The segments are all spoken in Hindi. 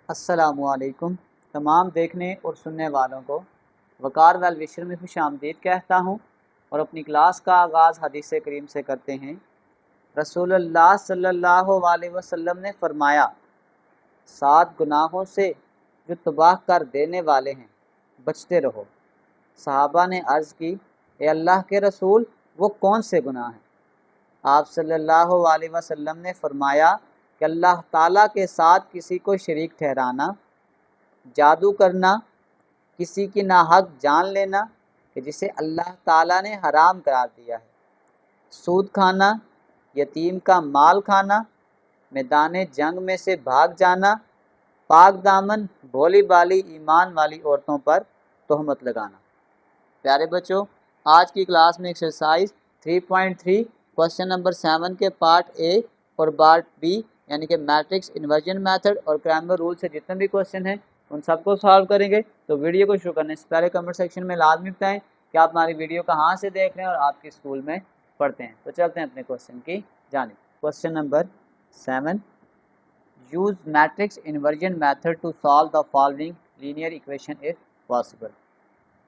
अस्सलामुअलैकुम तमाम देखने और सुनने वालों को वकार वेल विशर में खुश आमदीद कहता हूँ और अपनी क्लास का आगाज़ हदीस करीम से करते हैं। रसूलुल्लाह सल्लल्लाहु अलैहि वसल्लम ने फरमाया, 7 गुनाहों से जो तबाह कर देने वाले हैं बचते रहो। सहाबा ने अर्ज़ की, ए अल्लाह के रसूल, वो कौन से गुनाह हैं? आप सल्लल्लाहु अलैहि वसल्लम ने फरमाया कि अल्लाह ताला के साथ किसी को शरीक ठहराना, जादू करना, किसी की नाहक जान लेना कि जिसे अल्लाह ताला ने हराम करार दिया है, सूद खाना, यतीम का माल खाना, मैदान जंग में से भाग जाना, पाक दामन भोली बाली ईमान वाली औरतों पर तोहमत लगाना। प्यारे बच्चों, आज की क्लास में एक्सरसाइज 3.3 क्वेश्चन नंबर 7 के पार्ट ए और पार्ट बी यानी कि मैट्रिक्स इन्वर्जन मेथड और ग्रामर रूल से जितने भी क्वेश्चन हैं उन सबको सॉल्व करेंगे। तो वीडियो को शुरू करने से पहले कमेंट सेक्शन में लाजमी बताएं कि आप हमारी वीडियो कहाँ से देख रहे हैं और आपके स्कूल में पढ़ते हैं। तो चलते हैं अपने क्वेश्चन की जानिब। Question number 7, use matrix inversion method to solve the following linear equation if possible.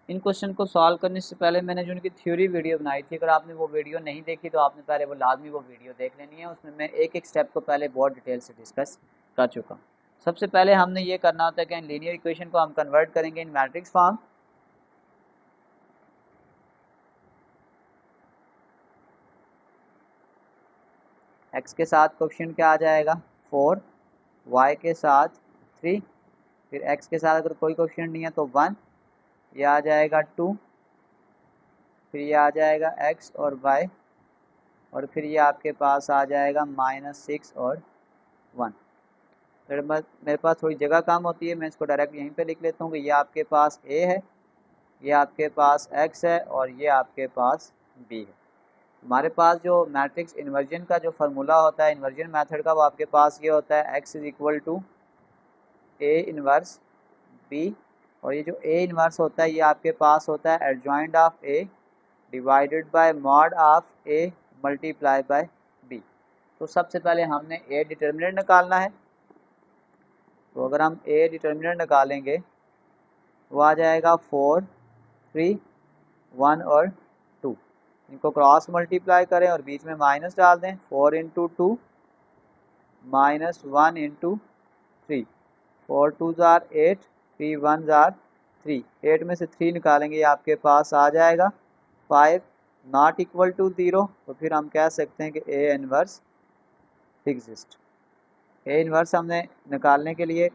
इन क्वेश्चन को सॉल्व करने से पहले मैंने जो उनकी थ्योरी वीडियो बनाई थी, अगर आपने वो वीडियो नहीं देखी तो आपने पहले वो लाजमी वो वीडियो देख लेनी है। उसमें मैं एक एक स्टेप को पहले बहुत डिटेल से डिस्कस कर चुका हूँ। सबसे पहले हमने ये करना होता है कि इन लीनियर इक्वेशन को हम कन्वर्ट करेंगे इन मैट्रिक्स फॉर्म। एक्स के साथ कोएफिशिएंट क्या आ जाएगा 4, वाई के साथ 3, फिर एक्स के साथ अगर कोई कोएफिशिएंट नहीं है तो 1, ये आ जाएगा 2, फिर ये आ जाएगा x और y, और फिर ये आपके पास आ जाएगा -6 और 1। मेरे पास थोड़ी जगह कम होती है, मैं इसको डायरेक्ट यहीं पे लिख लेता हूँ कि ये आपके पास a है, ये आपके पास x है और ये आपके पास b है। हमारे पास जो मैट्रिक्स इन्वर्जन का जो फार्मूला होता है इन्वर्जन मेथड का, वो आपके पास ये होता है x = a इन्वर्स b, और ये जो a इन्वर्स होता है ये आपके पास होता है adjoint of a divided by mod of a multiply by b। तो सबसे पहले हमने a डिटर्मिनेंट निकालना है। तो अगर हम a डिटर्मिनेंट निकालेंगे वो आ जाएगा 4, 3, 1 और 2। इनको क्रॉस मल्टीप्लाई करें और बीच में माइनस डाल दें। 4 × 2 -1 × 3, 4 2s are 8, 3 1s are 3। 8 में से 3 निकालेंगे, ये आपके पास आ जाएगा 5 नॉट इक्वल टू 0। तो फिर हम कह सकते हैं कि A inverse exist. A inverse हमने निकालने के लिए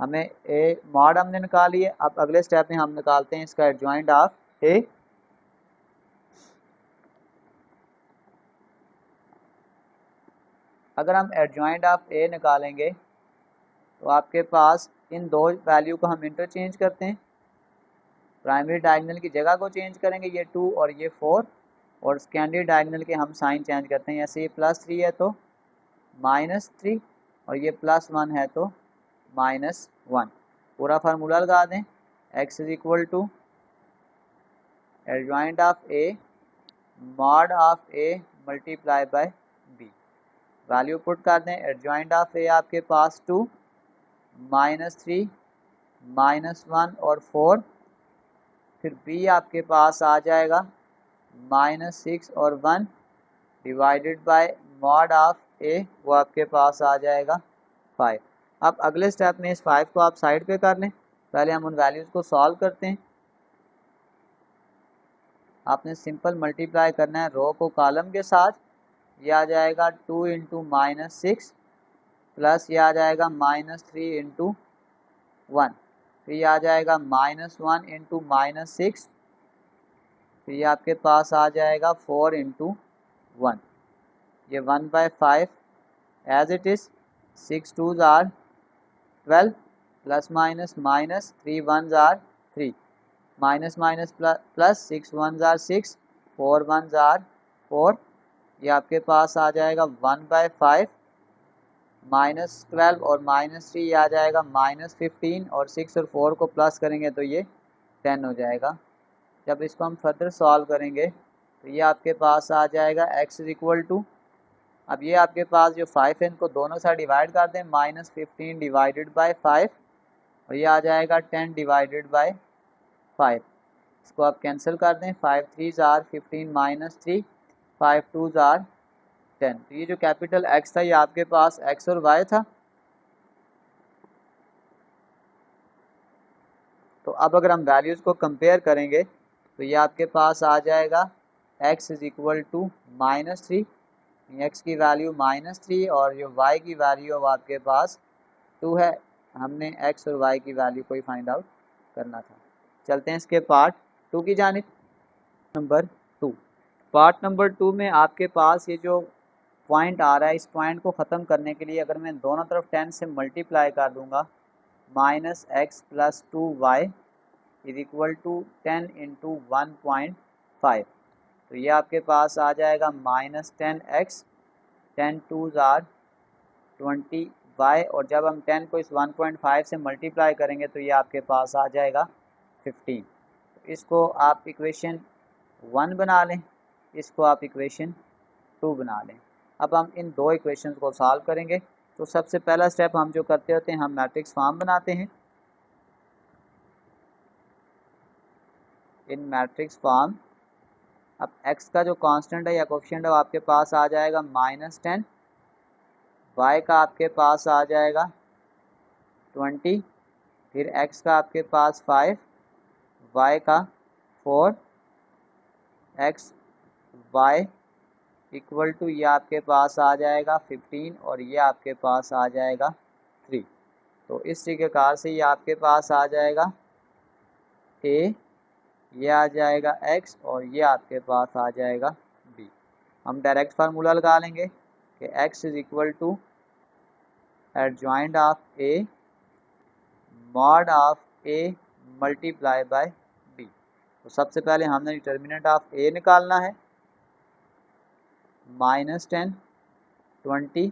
हमें ए मॉड हमने निकाल लिए। अब अगले स्टेप में हम निकालते हैं इसका एडजॉइंट ऑफ ए। अगर हम एडजॉइंट ऑफ ए निकालेंगे तो आपके पास इन दो वैल्यू को हम इंटरचेंज करते हैं। प्राइमरी डायगोनल की जगह को चेंज करेंगे, ये 2 और ये 4, और सेकेंडरी डायगोनल के हम साइन चेंज करते हैं। ऐसे ये +3 है तो -3 और ये +1 है तो -1। पूरा फार्मूला लगा दें। x = adjoint of a mod of a multiply by b। Value put कर दें। एडजॉइंट ऑफ a आपके पास 2, -3, -1 और 4, फिर b आपके पास आ जाएगा -6 और 1 divided by mod of a, वो आपके पास आ जाएगा 5। अब अगले स्टेप में इस 5 को आप साइड पे कर लें। पहले हम उन वैल्यूज़ को सॉल्व करते हैं। आपने सिंपल मल्टीप्लाई करना है रो को कॉलम के साथ। ये आ जाएगा 2 × -6 प्लस ये आ जाएगा -3 × 1, फिर ये आ जाएगा -1 × -6, फिर ये आपके पास आ जाएगा 4 × 1। ये 1/5 as it is. 6 2s are 12, plus minus minus 3 1s are 3, minus minus plus 6 1s are 6, 4 1s are 4। ये आपके पास आ जाएगा 1/5 -12 और -3, ये आ जाएगा -15, और 6 और 4 को प्लस करेंगे तो ये 10 हो जाएगा। जब इसको हम फर्दर सॉल्व करेंगे तो ये आपके पास आ जाएगा x = अब ये आपके पास जो 5 है इनको दोनों साइड डिवाइड कर दें। -15 डिवाइडेड बाय 5 और ये आ जाएगा 10 डिवाइडेड बाय 5। इसको आप कैंसिल कर दें, 5 3 आर 15 माइनस 3, 5 2 आर 10। तो ये जो कैपिटल एक्स था ये आपके पास एक्स और वाई था। तो अब अगर हम वैल्यूज़ को कंपेयर करेंगे तो ये आपके पास आ जाएगा x is equal to -3, x की वैल्यू -3 और जो y की वैल्यू अब आपके पास 2 है। हमने x और y की वैल्यू को ही फाइंड आउट करना था। चलते हैं इसके पार्ट 2 की जानिब। नंबर 2, पार्ट नंबर 2 में आपके पास ये जो पॉइंट आ रहा है, इस पॉइंट को ख़त्म करने के लिए अगर मैं दोनों तरफ 10 से मल्टीप्लाई कर दूंगा, -x + 2y is equal to 10 into 1.5। तो ये आपके पास आ जाएगा -10x, 10 2 आर 20y, और जब हम 10 को इस 1.5 से मल्टीप्लाई करेंगे तो ये आपके पास आ जाएगा 15। तो इसको आप इक्वेशन 1 बना लें, इसको आप इक्वेशन 2 बना लें। अब हम इन दो इक्वेशंस को सॉल्व करेंगे। तो सबसे पहला स्टेप हम जो करते होते हैं, हम मैट्रिक्स फॉर्म बनाते हैं। इन मैट्रिक्स फॉर्म अब x का जो कांस्टेंट है या कोफिशिएंट है वो आपके पास आ जाएगा -10, y का आपके पास आ जाएगा 20, फिर x का आपके पास 5, y का 4, x y इक्वल टू ये आपके पास आ जाएगा 15 और ये आपके पास आ जाएगा 3। तो इस तरीक़ेकार से ये आपके पास आ जाएगा a, ये आ जाएगा x और ये आपके पास आ जाएगा b। हम डायरेक्ट फार्मूला लगा लेंगे कि x is equal to adjoint of a mod of a multiply by b। तो सबसे पहले हमने डिटर्मिनेंट ऑफ a निकालना है, -10, 20,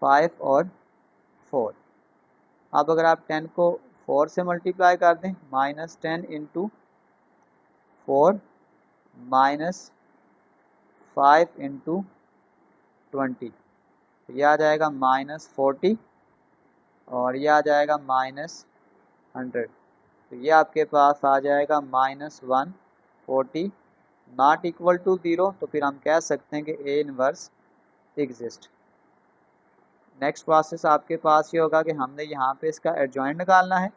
5 और 4। अब अगर आप 10 को 4 से मल्टीप्लाई कर दें, -10 इंटू 4 -5 इंटू 20, तो यह आ जाएगा -40 और यह आ जाएगा -100। तो ये आपके पास आ जाएगा -140 नॉट इक्वल टू 0। तो फिर हम कह सकते हैं कि A inverse exist. Next process आपके पास ये होगा कि हमने यहाँ पे इसका एडजॉइंट निकालना है।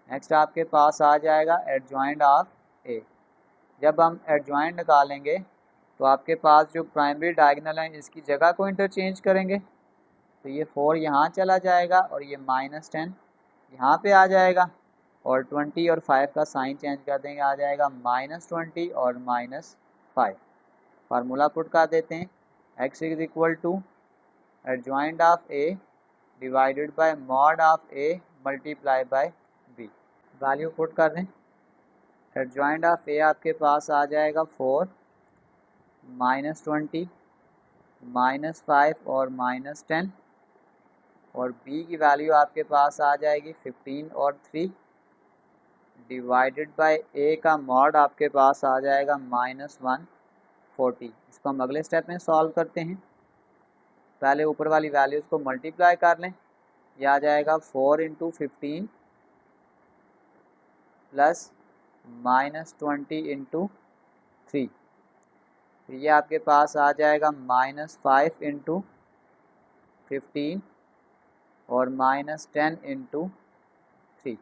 नेक्स्ट आपके पास आ जाएगा एडजॉइंट ऑफ A। जब हम एडजॉइंट निकालेंगे तो आपके पास जो प्राइमरी डायगोनल है इसकी जगह को इंटरचेंज करेंगे। तो ये 4 यहाँ चला जाएगा और ये -10 यहाँ पे आ जाएगा और 20 और 5 का साइन चेंज कर देंगे, आ जाएगा -20 और -5। फार्मूला पुट कर देते हैं, x is equal to adjoint of a divided by mod of a multiply by b। Value put कर दें, एडजॉइंट ऑफ a आपके पास आ जाएगा 4, -20, -5 और -10, और b की वैल्यू आपके पास आ जाएगी 15 और 3 डिवाइडेड बाय a का मॉड आपके पास आ जाएगा -140। इसको हम अगले स्टेप में सॉल्व करते हैं। पहले ऊपर वाली वैल्यूज़ को मल्टीप्लाई कर लें, यह आ जाएगा 4 इंटू 15 प्लस -20 इंटू 3, तो ये आपके पास आ जाएगा -5 इंटू 15 और -10 इंटू 3,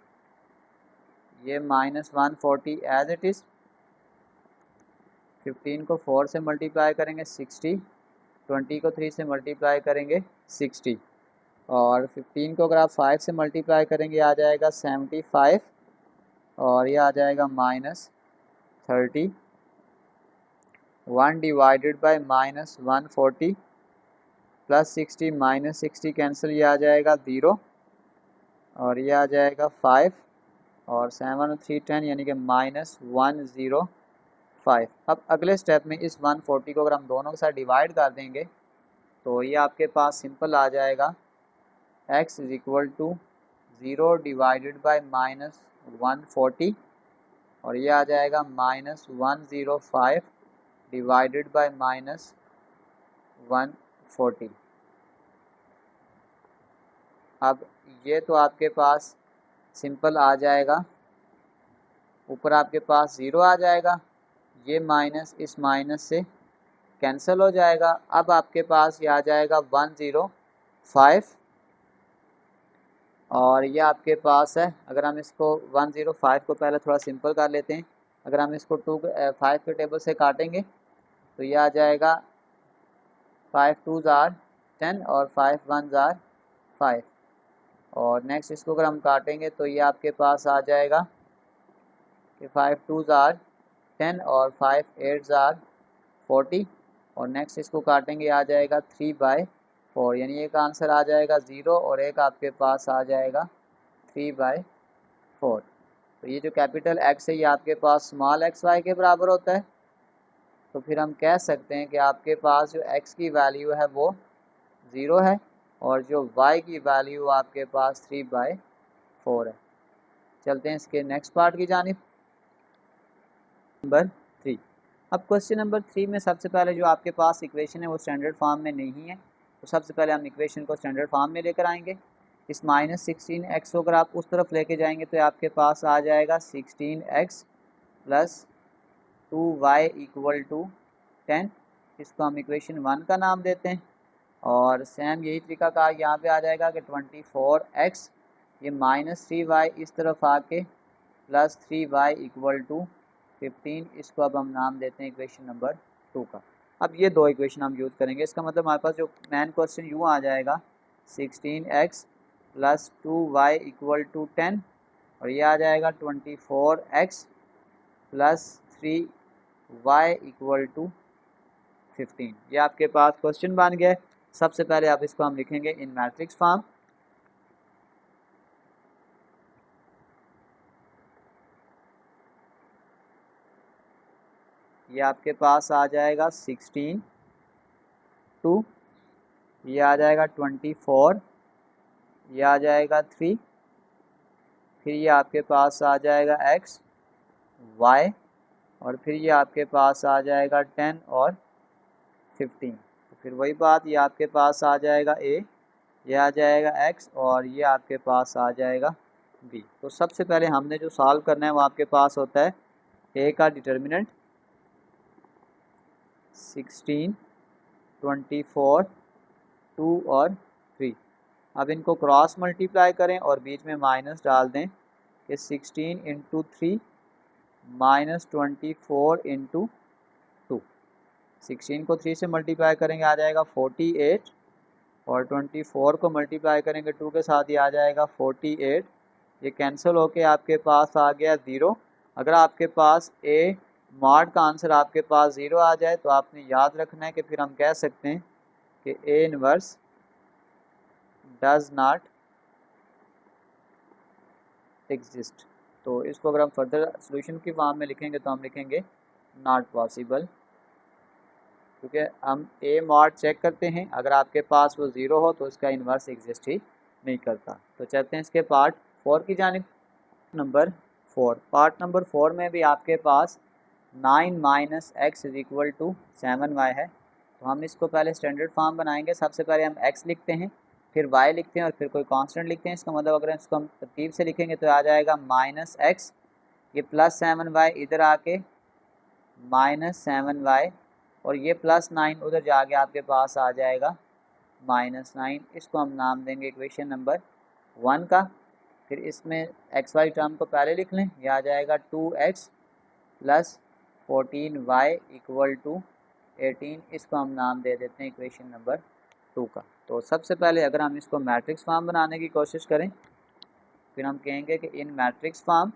ये -140 एज इट इज़। 15 को 4 से मल्टीप्लाई करेंगे 60, 20 को 3 से मल्टीप्लाई करेंगे 60, और 15 को अगर आप 5 से मल्टीप्लाई करेंगे आ जाएगा 75 और यह आ जाएगा -30। 1 डिवाइडेड बाय -140 प्लस 60 -60 कैंसिल, ये आ जाएगा 0 और ये आ जाएगा 5 और 7 और 3 10 यानी कि -105। अब अगले स्टेप में इस 140 को अगर हम दोनों के साथ डिवाइड कर देंगे तो ये आपके पास सिंपल आ जाएगा x is equal to 0 divided by -140 और ये आ जाएगा -105 डिवाइडेड बाय -140। अब ये तो आपके पास सिंपल आ जाएगा, ऊपर आपके पास 0 आ जाएगा, ये माइनस इस माइनस से कैंसिल हो जाएगा। अब आपके पास ये आ जाएगा 105 और ये आपके पास है। अगर हम इसको 105 को पहले थोड़ा सिंपल कर लेते हैं, अगर हम इसको 5 के टेबल से काटेंगे तो ये आ जाएगा 5 2 जार 10 और 5 1 जार 5। और नेक्स्ट इसको अगर हम काटेंगे तो ये आपके पास आ जाएगा कि 5 2 जार 10 और 5 8 जार 40। और नेक्स्ट इसको काटेंगे आ जाएगा 3/4, यानी एक आंसर आ जाएगा 0 और एक आपके पास आ जाएगा 3/4। तो ये जो कैपिटल एक्स है ये आपके पास स्मॉल एक्स वाई के बराबर होता है। तो फिर हम कह सकते हैं कि आपके पास जो एक्स की वैल्यू है वो 0 है और जो वाई की वैल्यू आपके पास 3/4 है। चलते हैं इसके नेक्स्ट पार्ट की जानिब, नंबर 3। अब क्वेश्चन नंबर 3 में सबसे पहले जो आपके पास इक्वेशन है वो स्टैंडर्ड फॉर्म में नहीं है, तो सबसे पहले हम इक्वेशन को स्टैंडर्ड फॉर्म में लेकर आएंगे। इस -16x को अगर आप उस तरफ लेके जाएंगे तो आपके पास आ जाएगा 16x + 2y = 10। इसको हम इक्वेशन 1 का नाम देते हैं। और सेम यही तरीका कार यहाँ पे आ जाएगा कि 24x, ये -3y इस तरफ आके +3y = 15। इसको अब हम नाम देते हैं इक्वेशन नंबर 2 का। अब ये दो इक्वेशन हम यूज़ करेंगे, इसका मतलब हमारे पास जो मेन क्वेश्चन यूँ आ जाएगा 16x + 2y = 10 और ये आ जाएगा 24x + 3y = 15। ये आपके पास क्वेश्चन बन गया। सबसे पहले आप इसको हम लिखेंगे इन मैट्रिक्स फॉर्म। ये आपके पास आ जाएगा 16 2, ये आ जाएगा 24, ये आ जाएगा 3, फिर ये आपके पास आ जाएगा x y और फिर ये आपके पास आ जाएगा 10 और 15। तो फिर वही बात, ये आपके पास आ जाएगा a, ये आ जाएगा x और ये आपके पास आ जाएगा b। तो सबसे पहले हमने जो सॉल्व करना है वो आपके पास होता है a का डिटर्मिनेंट 16 24 2 और 3। अब इनको क्रॉस मल्टीप्लाई करें और बीच में माइनस डाल दें कि 16 × 3 - 24 × 2। 16 को 3 से मल्टीप्लाई करेंगे आ जाएगा 48 और 24 को मल्टीप्लाई करेंगे 2 के साथ ही आ जाएगा 48। ये कैंसिल होके आपके पास आ गया 0। अगर आपके पास a मॉड का आंसर आपके पास 0 आ जाए तो आपने याद रखना है कि फिर हम कह सकते हैं कि a inverse does not exist. तो इसको अगर हम फर्दर सोल्यूशन की फॉर्म में लिखेंगे तो हम लिखेंगे नॉट पॉसिबल, क्योंकि हम a मॉड चेक करते हैं, अगर आपके पास वो 0 हो तो इसका इन्वर्स एग्जिस्ट ही नहीं करता। तो चलते हैं इसके पार्ट 4 की जानिब। नंबर 4, पार्ट नंबर 4 में भी आपके पास 9 - x = 7y है। तो हम इसको पहले स्टैंडर्ड फॉर्म बनाएंगे। सबसे पहले हम x लिखते हैं, फिर y लिखते हैं और फिर कोई कांस्टेंट लिखते हैं। इसका मतलब अगर इसको हम तरतीब से लिखेंगे तो आ जाएगा -x, ये +7y इधर आके -7y और ये +9 उधर जाके आपके पास आ जाएगा -9। इसको हम नाम देंगे इक्वेशन नंबर 1 का। फिर इसमें एक्स वाई टर्म को पहले लिख लें, यह आ जाएगा 2x + 14y = 18। इसको हम नाम दे देते हैं इक्वेशन नंबर 2 का। तो सबसे पहले अगर हम इसको मैट्रिक्स फॉर्म बनाने की कोशिश करें, फिर हम कहेंगे कि इन मैट्रिक्स फॉर्म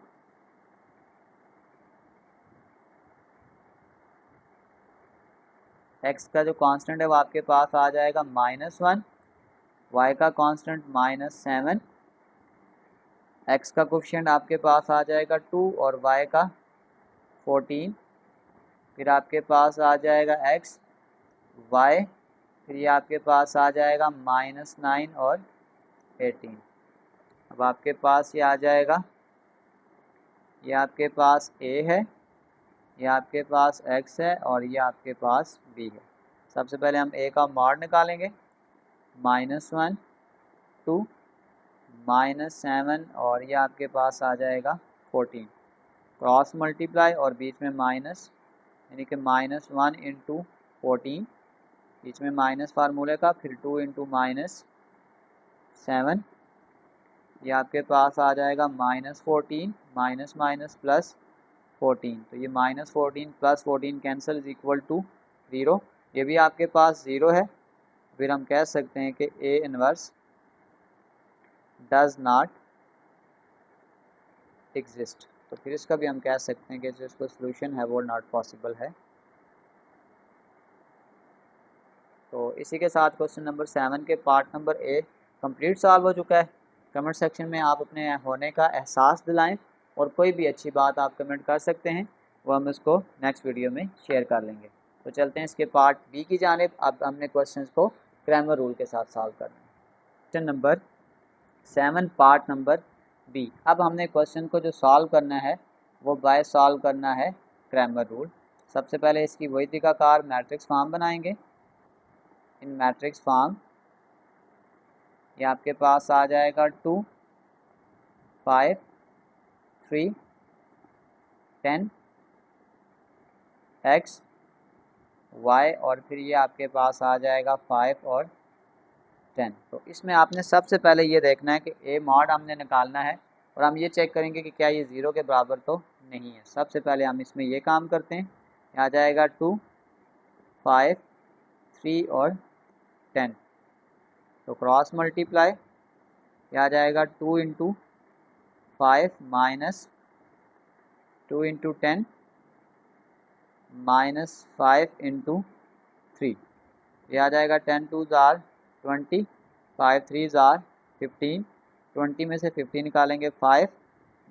x का जो कांस्टेंट है वो आपके पास आ जाएगा -1, y का कांस्टेंट -7, x का कोफिशिएंट आपके पास आ जाएगा 2 और y का 14। फिर आपके पास आ जाएगा x y, फिर ये आपके पास आ जाएगा -9 और 18। अब आपके पास ये आ जाएगा, ये आपके पास a है, ये आपके पास x है और ये आपके पास b है। सबसे पहले हम a का मॉड निकालेंगे, -1 2 -7 और ये आपके पास आ जाएगा 14। क्रॉस मल्टीप्लाई और बीच में माइनस, यानी कि -1 इंटू 14, बीच में माइनस फार्मूले का, फिर 2 इंटू -7, ये आपके पास आ जाएगा -14, माइनस माइनस प्लस 14, तो ये -14 plus 14 cancel is equal to 0, ये भी आपके पास 0 है। फिर हम कह सकते हैं कि A inverse does not exist, तो फिर इसका भी हम कह सकते हैं कि जो इसको सोल्यूशन है वो नॉट पॉसिबल है। तो इसी के साथ क्वेश्चन नंबर 7 के पार्ट नंबर ए कंप्लीट सॉल्व हो चुका है। कमेंट सेक्शन में आप अपने होने का एहसास दिलाएं और कोई भी अच्छी बात आप कमेंट कर सकते हैं, वो हम इसको नेक्स्ट वीडियो में शेयर कर लेंगे। तो चलते हैं इसके पार्ट बी की जानिब। अब हमने क्वेश्चंस को ग्रामर रूल के साथ सॉल्व करना है। Question number 7 part number B. अब हमने क्वेश्चन को जो सॉल्व करना है वो बाय सॉल्व करना है ग्रामर रूल। सबसे पहले इसकी वही तरीकाकार मैट्रिक्स फॉर्म बनाएंगे। इन मैट्रिक्स फॉर्म ये आपके पास आ जाएगा 2 5 3 10 x y और फिर ये आपके पास आ जाएगा 5 और 10। तो इसमें आपने सबसे पहले ये देखना है कि ए मॉड हमने निकालना है और हम ये चेक करेंगे कि क्या ये 0 के बराबर तो नहीं है। सबसे पहले हम इसमें ये काम करते हैं। आ जाएगा 2 5 3 और 10, तो क्रॉस मल्टीप्लाई, आ जाएगा 2 into 5 minus 2 into 10 minus 5 into 3, ये आ जाएगा 10 2 जार 20, 5 3 जार 15, 20 में से 15 निकालेंगे 5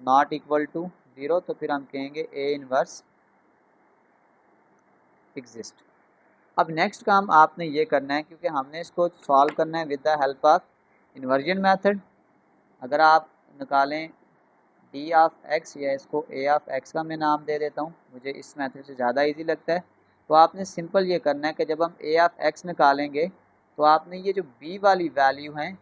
नॉट इक्वल टू 0, तो फिर हम कहेंगे ए इनवर्स एग्जिस्ट। अब नेक्स्ट काम आपने ये करना है, क्योंकि हमने इसको सॉल्व करना है with the help of inversion method. अगर आप निकालें डी ऑफ एक्स, या इसको ए ऑफ एक्स का मैं नाम दे देता हूँ, मुझे इस मेथड से ज़्यादा इजी लगता है। तो आपने सिंपल ये करना है कि जब हम ए ऑफ एक्स निकालेंगे तो आपने ये जो बी वाली वैल्यू हैं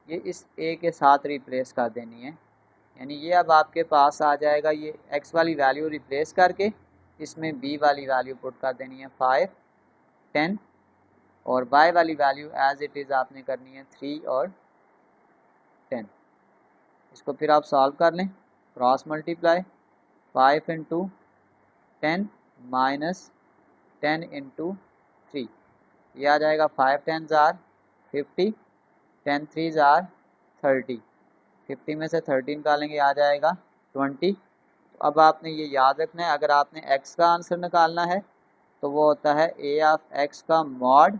ये इस ए के साथ रिप्लेस कर देनी है। यानी ये अब आपके पास आ जाएगा, ये एक्स वाली वैल्यू रिप्लेस करके इसमें बी वाली वैल्यू पुट कर देनी है 5 10, और y वाली वैल्यू एज इट इज़ आपने करनी है 3 और 10। इसको फिर आप सॉल्व कर लें। Cross multiply 5 into 10 minus 10 into 3, ये आ जाएगा 5 10 जार 50, 10 3 जार 30, 50 में से 13 निकालेंगे आ जाएगा 20। तो अब आपने ये याद रखना है, अगर आपने x का आंसर निकालना है तो वो होता है ए ऑफ एक्स का mod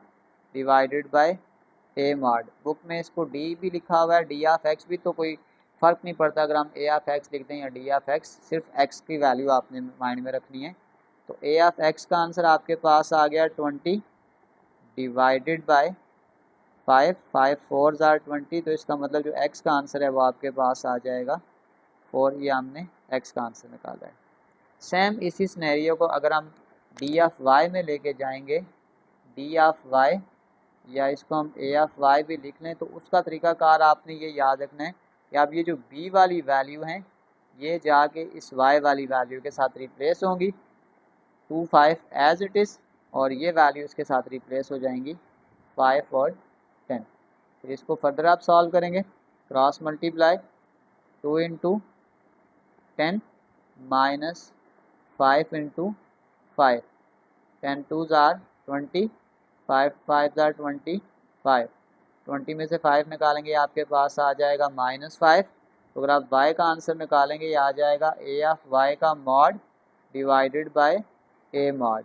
divided by A mod. Book में इसको डी भी लिखा हुआ है, डी ऑफ एक्स भी, तो कोई फ़र्क नहीं पड़ता अगर हम ए ऑफ एक्स लिखते हैं या डी ऑफ एक्स, सिर्फ एक्स की वैल्यू आपने माइंड में रखनी है। तो ए ऑफ एक्स का आंसर आपके पास आ गया 20 डिवाइडेड बाय 5, 5 4 जार 20, तो इसका मतलब जो एक्स का आंसर है वो आपके पास आ जाएगा 4। ये हमने एक्स का आंसर निकाला है। सेम इसी सिनेरियो को अगर हम डी ऑफ वाई में लेके जाएंगे, डी ऑफ वाई, या इसको हम ए ऑफ वाई भी लिख लें, तो उसका तरीकाकार आपने ये याद रखना है कि अब ये जो बी वाली वैल्यू हैं ये जाके इस वाई वाली वैल्यू के साथ रिप्लेस होंगी 2 5 एज इट इज़, और ये वैल्यू इसके साथ रिप्लेस हो जाएंगी 5 और 10। फिर इसको फर्दर आप सॉल्व करेंगे। Cross multiply 2 into 10 minus 5 into 5, 10 2 jar 20, 5 5 jar 25, 20 में से 5 निकालेंगे आपके पास आ जाएगा -5। तो अगर आप y का आंसर निकालेंगे ये आ जाएगा a ऑफ y का mod divided by a mod,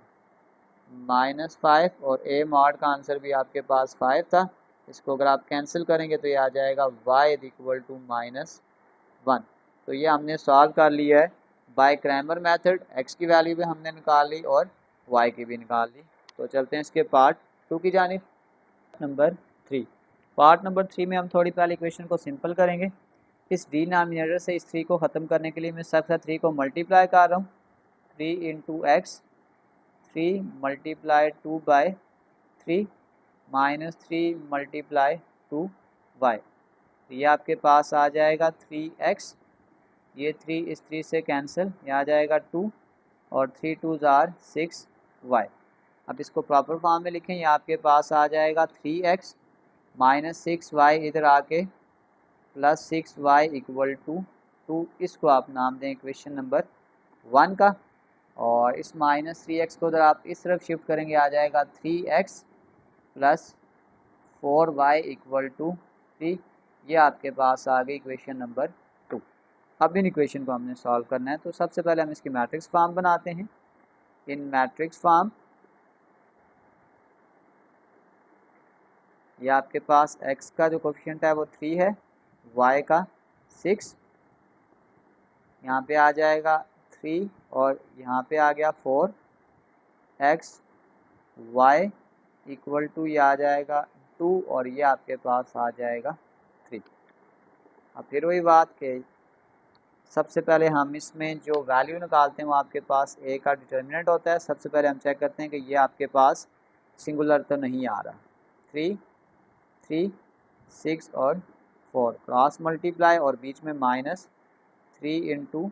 -5, और a मॉड का आंसर भी आपके पास 5 था। इसको अगर आप कैंसिल करेंगे तो ये आ जाएगा y इक्वल टू -1। तो ये हमने सॉल्व कर लिया है बाय क्रैमर मेथड। x की वैल्यू भी हमने निकाल ली और y की भी निकाल ली। तो चलते हैं इसके पार्ट 2 की जानिब। नंबर 3, पार्ट नंबर 3 में हम थोड़ी पहले इक्वेशन को सिंपल करेंगे। इस डिनोमिनेटर से इस 3 को ख़त्म करने के लिए मैं सबसे 3 को मल्टीप्लाई कर रहा हूँ। 3 into x, 3 multiply 2 by 3 minus 3 multiply 2 y. तो ये आपके पास आ जाएगा 3x, ये 3 इस 3 से कैंसिल, ये आ जाएगा 2 और 3 2s आर 6y। अब इसको प्रॉपर फॉर्म में लिखें, ये आपके पास आ जाएगा 3x माइनस 6y इधर आके प्लस 6y इक्वल टू 2। इसको आप नाम दें इक्वेशन नंबर 1 का, और इस माइनस 3x को अगर आप इस तरफ शिफ्ट करेंगे आ जाएगा 3x plus 4y equal to 3। ये आपके पास आ गई इक्वेशन नंबर 2। अब इन इक्वेशन को हमने सॉल्व करना है, तो सबसे पहले हम इसकी मैट्रिक्स फॉर्म बनाते हैं। इन मैट्रिक्स फॉर्म ये आपके पास x का जो कोफिशिएंट है वो 3 है, y का 6, यहाँ पे आ जाएगा 3 और यहाँ पे आ गया 4, x y इक्वल टू ये आ जाएगा 2 और ये आपके पास आ जाएगा 3। अब फिर वही बात कि सबसे पहले हम इसमें जो वैल्यू निकालते हैं वो आपके पास a का डिटर्मिनेंट होता है। सबसे पहले हम चेक करते हैं कि ये आपके पास सिंगुलर तो नहीं आ रहा। 3 3 6 और 4 क्रॉस मल्टीप्लाई और बीच में minus 3 into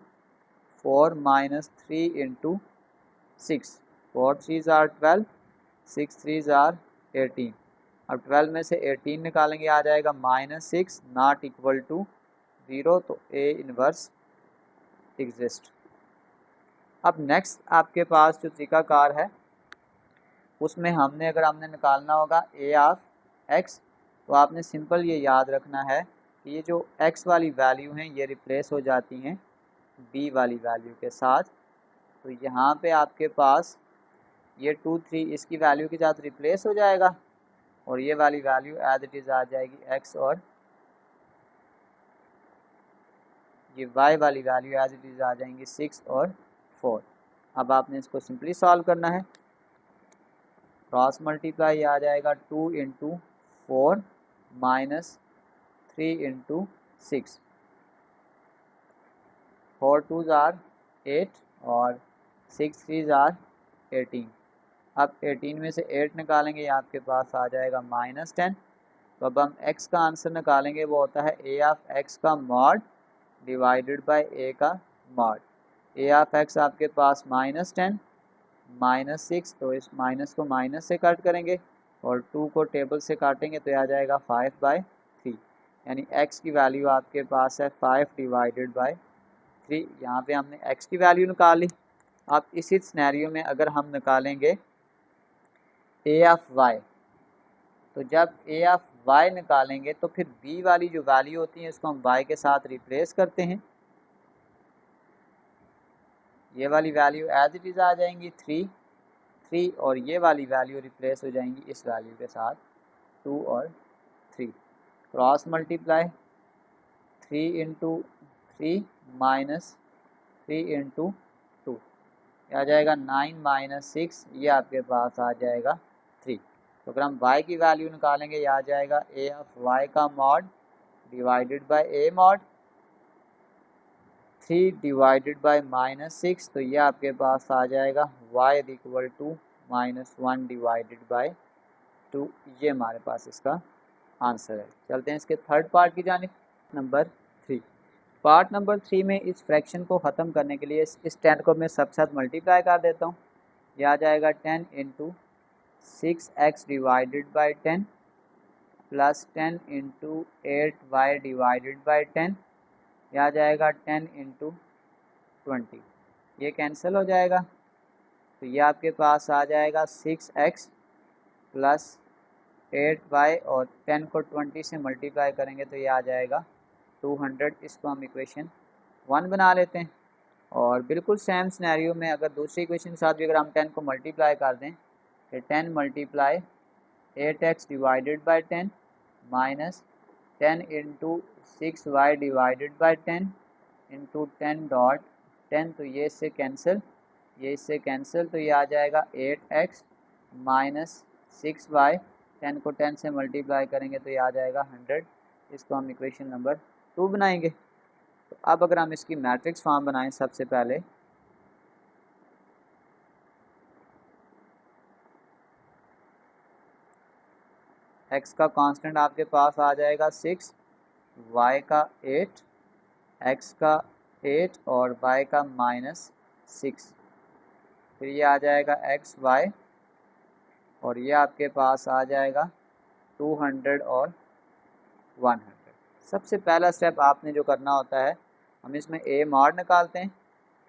4 minus 3 into 6, 4 3s are 12, 6 3s are 18। अब 12 में से 18 निकालेंगे आ जाएगा -6 नॉट इक्वल टू 0, तो A इनवर्स एग्जिस्ट। अब नेक्स्ट आपके पास जो तरीकाकार है उसमें हमने निकालना होगा A ऑफ x, तो आपने सिंपल ये याद रखना है कि ये जो x वाली वैल्यू हैं ये रिप्लेस हो जाती हैं b वाली वैल्यू के साथ। तो यहाँ पे आपके पास ये 2 3 इसकी वैल्यू के साथ रिप्लेस हो जाएगा और ये वाली वैल्यू एज इट इज़ आ जाएगी x, और ये y वाली वैल्यू एज इट इज़ आ जाएंगी 6 और 4। अब आपने इसको सिंपली सॉल्व करना है। क्रॉस मल्टीप्लाई आ जाएगा 2 into 4 minus 3 into 6, 4 2s are 8 और 6 3s आर 18। अब 18 में से 8 निकालेंगे ये आपके पास आ जाएगा -10। तो अब हम x का आंसर निकालेंगे, वो होता है a ऑफ x का मॉड डिवाइडेड बाय a का मॉड। a ऑफ x आपके पास -10 -6, तो इस माइनस को माइनस से कट करेंगे और 2 को टेबल से काटेंगे तो आ जाएगा 5/3, यानी x की वैल्यू आपके पास है 5 डिवाइडेड बाय 3। यहाँ पे हमने x की वैल्यू निकाल ली। अब इसी सिनेरियो में अगर हम निकालेंगे a ऑफ y, तो जब a ऑफ y निकालेंगे तो फिर b वाली जो वैल्यू होती है इसको हम y के साथ रिप्लेस करते हैं। ये वाली वैल्यू एज इट इज़ आ जाएंगी 3 और ये वाली वैल्यू रिप्लेस हो जाएंगी इस वैल्यू के साथ 2 और 3। Cross multiply 3 into 3 minus 3 into 2, आ जाएगा 9 माइनस 6, ये आपके पास आ जाएगा 3। तो अगर हम y की वैल्यू निकालेंगे ये आ जाएगा a ऑफ y का mod divided by a mod 3 divided by -6, तो ये आपके पास आ जाएगा y equal to -1 divided by 2। ये हमारे पास इसका आंसर है। चलते हैं इसके थर्ड पार्ट की जानिब। नंबर 3, पार्ट नंबर 3 में इस फ्रैक्शन को ख़त्म करने के लिए इस 10 को मैं सबके साथ मल्टीप्लाई कर देता हूँ। ये आ जाएगा 10 into 6x divided by 10 plus 10 into 8y divided by 10, यह आ जाएगा 10 इंटू 20। ये कैंसिल हो जाएगा, तो ये आपके पास आ जाएगा 6x प्लस 8y और 10 को 20 से मल्टीप्लाई करेंगे तो ये आ जाएगा 200। इसको हम इक्वेशन 1 बना लेते हैं। और बिल्कुल सेम सिनेरियो में अगर दूसरी इक्वेशन के साथ भी अगर हम 10 को मल्टीप्लाई कर दें तो 10 multiply 8x divided by 10 minus 10 into 6y divided by 10 into 10 dot 10, तो ये इससे कैंसिल, ये इससे कैंसिल, तो ये आ जाएगा 8x माइनस 6y, 10 को 10 से मल्टीप्लाई करेंगे तो ये आ जाएगा 100। इसको हम इक्वेशन नंबर 2 बनाएंगे। तो अब अगर हम इसकी मैट्रिक्स फॉर्म बनाएं, सबसे पहले x का कांस्टेंट आपके पास आ जाएगा 6, y का 8, x का 8 और y का -6। फिर ये आ जाएगा x y और ये आपके पास आ जाएगा 200 और 100। सबसे पहला स्टेप आपने जो करना होता है, हम इसमें a मॉड निकालते हैं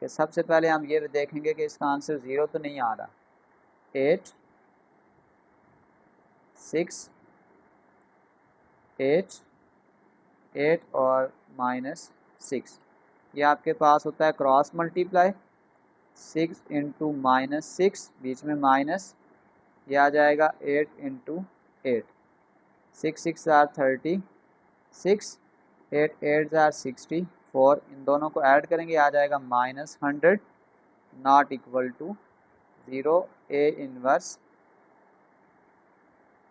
कि सबसे पहले हम ये देखेंगे कि इसका आंसर 0 तो नहीं आ रहा। 8 6 8 8 और -6, ये आपके पास होता है क्रॉस मल्टीप्लाई। 6 इंटू -6, बीच में माइनस, ये आ जाएगा 8 इंटू 8। 6 6 are 36, 8 8 are 64। इन दोनों को ऐड करेंगे, आ जाएगा -100, not equal to 0, A inverse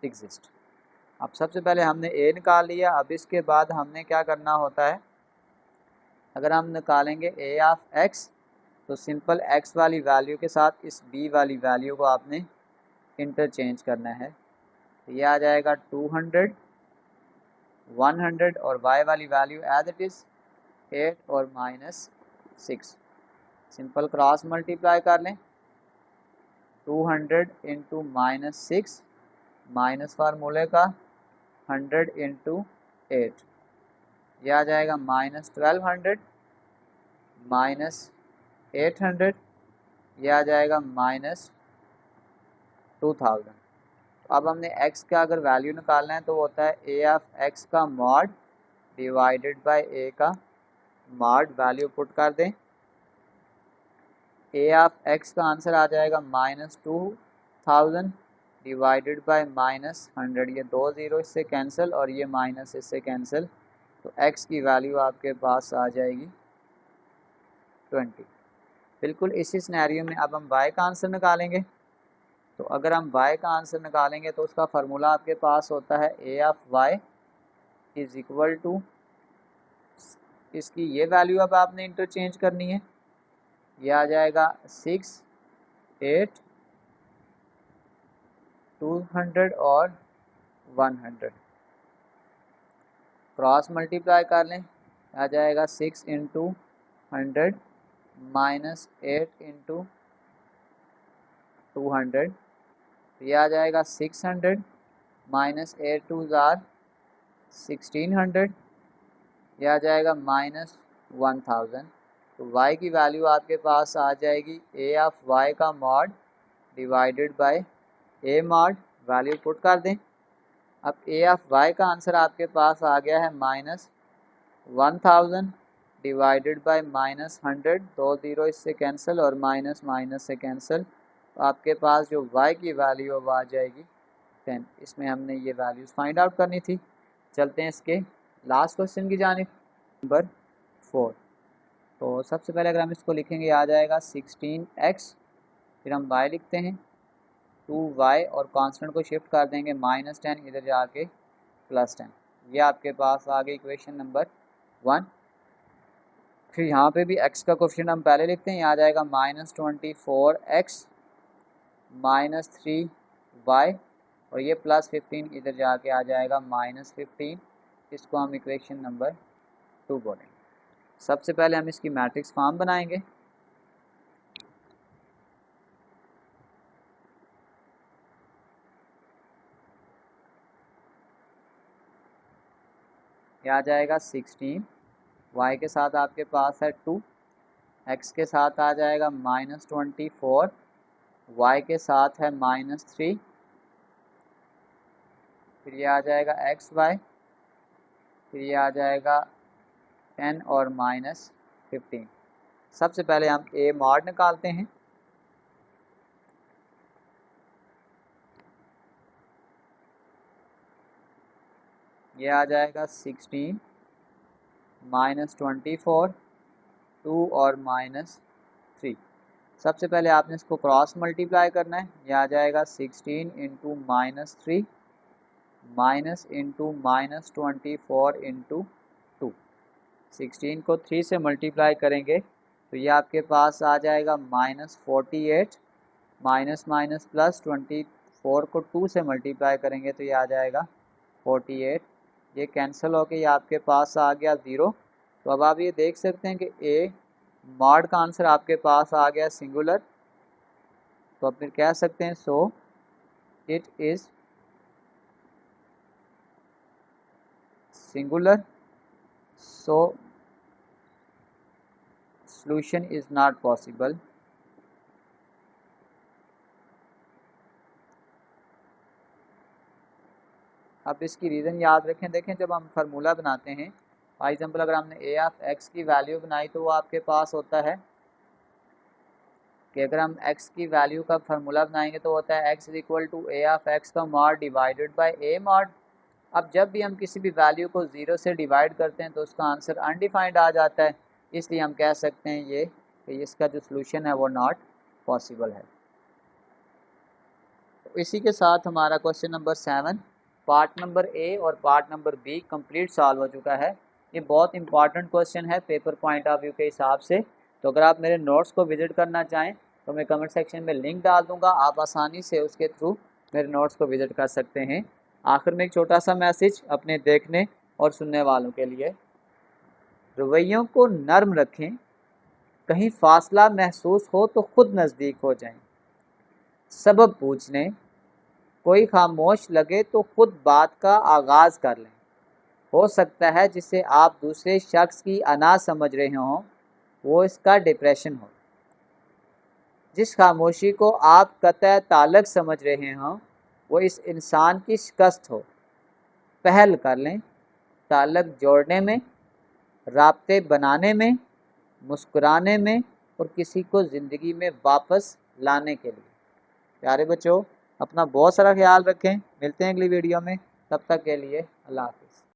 exist. अब सबसे पहले हमने ए निकाल लिया। अब इसके बाद हमने क्या करना होता है, अगर हम निकालेंगे ए ऑफ एक्स तो सिंपल एक्स वाली वैल्यू के साथ इस बी वाली वैल्यू को आपने इंटरचेंज करना है। तो ये आ जाएगा 200 100 और y वाली वैल्यू एज इट इज़ 8 और -6। सिंपल क्रॉस मल्टीप्लाई कर लें। 200 इंटू -6 माइनस फार्मूले का 100 इंटू 8, यह आ जाएगा -1200 -800, यह आ जाएगा -2000। अब हमने x का अगर वैल्यू निकालना है तो वो होता है a ऑफ x का मॉड डिवाइडेड बाय a का मॉड। वैल्यू पुट कर दें। a ऑफ x का आंसर आ जाएगा -2000 डिवाइडेड बाय -100। ये 2 0 इससे कैंसिल और ये माइनस इससे कैंसिल, तो x की वैल्यू आपके पास आ जाएगी 20। बिल्कुल इसी सिनेरियो में अब हम y का आंसर निकालेंगे। तो अगर हम y का आंसर निकालेंगे तो उसका फार्मूला आपके पास होता है a of y is equal to, इसकी ये वैल्यू अब आपने इंटरचेंज करनी है। ये आ जाएगा 6 8 200 और 100। क्रॉस मल्टीप्लाई कर लें, आ जाएगा 6 इंटू 100 -8 इंटू 200, ये आ जाएगा 600 -8 2 ज़ार 1600, यह आ जाएगा -1000। तो y की वैल्यू आपके पास आ जाएगी a ऑफ y का mod divided by a mod. Value put कर दें। अब a ऑफ y का आंसर आपके पास आ गया है -1000 डिवाइडेड बाय -100। 2 0 इससे कैंसिल और माइनस माइनस से कैंसिल, तो आपके पास जो y की वैल्यू अब आ जाएगी 10। इसमें हमने ये वैल्यूज़ फाइंड आउट करनी थी। चलते हैं इसके लास्ट क्वेश्चन की जानिब, नंबर 4। तो सबसे पहले अगर हम इसको लिखेंगे आ जाएगा 16x, फिर हम y लिखते हैं 2y और कांस्टेंट को शिफ्ट कर देंगे -10, इधर जाके +10। ये आपके पास आ गई इक्वेशन नंबर 1। फिर यहाँ पे भी x का कोफिशिएंट हम पहले लिखते हैं, ये आ जाएगा -24x -3y और ये +15 इधर जाके आ जाएगा -15। इसको हम इक्वेशन नंबर 2 बोलेंगे। सबसे पहले हम इसकी मैट्रिक्स फॉर्म बनाएंगे। यह आ जाएगा 16, y के साथ आपके पास है 2, x के साथ आ जाएगा -24, y के साथ है -3, फिर ये आ जाएगा xy, फिर ये आ जाएगा 10 और -15। सबसे पहले हम a मॉड निकालते हैं। ये आ जाएगा 16 -24 2 और -3। सबसे पहले आपने इसको क्रॉस मल्टीप्लाई करना है। ये आ जाएगा 16 इंटू -3 माइनस इंटू -24 इंटू 2। 16 को 3 से मल्टीप्लाई करेंगे तो ये आपके पास आ जाएगा -48, माइनस माइनस प्लस 24 को 2 से मल्टीप्लाई करेंगे तो ये आ जाएगा 48 ये कैंसिल होके ये आपके पास आ गया 0। तो अब आप ये देख सकते हैं कि ए मॉड का आंसर आपके पास आ गया सिंगुलर। तो आप फिर कह सकते हैं so it is singular, so solution is not possible। अब इसकी रीज़न याद रखें। देखें जब हम फार्मूला बनाते हैं, फॉर एग्जांपल अगर हमने ए ऑफ एक्स की वैल्यू बनाई तो वो आपके पास होता है कि अगर हम x की वैल्यू का फार्मूला बनाएंगे तो होता है x is equal to A of X का mod divided by A mod. अब जब भी हम किसी भी वैल्यू को 0 से डिवाइड करते हैं तो उसका आंसर अनडिफाइंड आ जाता है, इसलिए हम कह सकते हैं ये कि इसका जो सोल्यूशन है वो नॉट पॉसिबल है। तो इसी के साथ हमारा question number 7 part number A और part number B complete solve हो चुका है। ये बहुत इंपॉर्टेंट क्वेश्चन है पेपर पॉइंट ऑफ व्यू के हिसाब से। तो अगर आप मेरे नोट्स को विजिट करना चाहें तो मैं कमेंट सेक्शन में लिंक डाल दूंगा, आप आसानी से उसके थ्रू मेरे नोट्स को विजिट कर सकते हैं। आखिर में एक छोटा सा मैसेज अपने देखने और सुनने वालों के लिए, रवैयों को नर्म रखें, कहीं फासला महसूस हो तो खुद नज़दीक हो जाएं, सबब पूछ लें, कोई खामोश लगे तो खुद बात का आगाज़ कर लें। हो सकता है जिसे आप दूसरे शख्स की अना समझ रहे हों वो इसका डिप्रेशन हो, जिस खामोशी को आप कतई ताल्लुक समझ रहे हों वो इस इंसान की शिकस्त हो। पहल कर लें ताल्लुक जोड़ने में, राब्ते बनाने में, मुस्कुराने में और किसी को ज़िंदगी में वापस लाने के लिए। प्यारे बच्चों, अपना बहुत सारा ख्याल रखें। मिलते हैं अगली वीडियो में, तब तक के लिए अल्लाह हाफ़िज़।